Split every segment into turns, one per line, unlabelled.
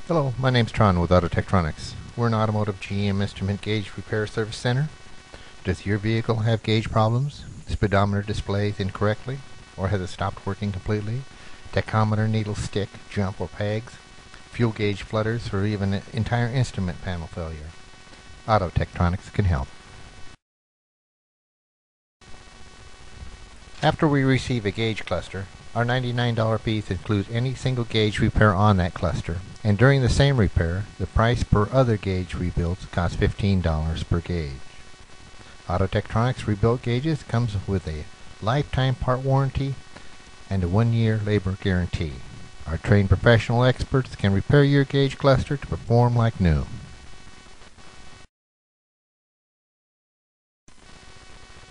Hello, my name's Tron with Auto Tektronix. We're an automotive GM instrument gauge repair service center. Does your vehicle have gauge problems? Speedometer displays incorrectly? Or has it stopped working completely? Tachometer needles stick, jump, or pegs? Fuel gauge flutters, or even an entire instrument panel failure? Auto Tektronix can help. After we receive a gauge cluster, our $99 piece includes any single gauge repair on that cluster, and during the same repair, the price per other gauge rebuilds costs $15 per gauge. Auto Tektronix rebuilt gauges comes with a lifetime part warranty and a 1-year labor guarantee. Our trained professional experts can repair your gauge cluster to perform like new.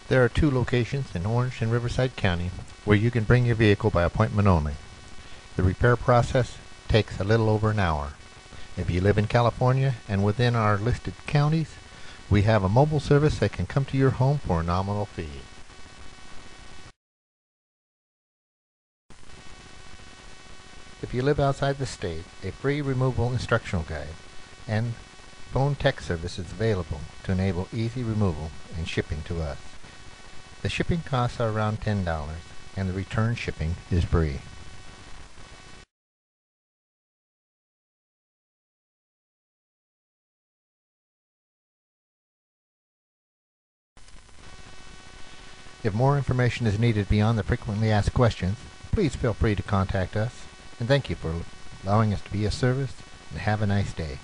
There are 2 locations in Orange and Riverside County where you can bring your vehicle by appointment only. The repair process takes a little over an hour. If you live in California and within our listed counties, we have a mobile service that can come to your home for a nominal fee. If you live outside the state, a free removal instructional guide and phone tech service is available to enable easy removal and shipping to us. The shipping costs are around $10, and the return shipping is free. If more information is needed beyond the frequently asked questions, please feel free to contact us, and thank you for allowing us to be of service, and have a nice day.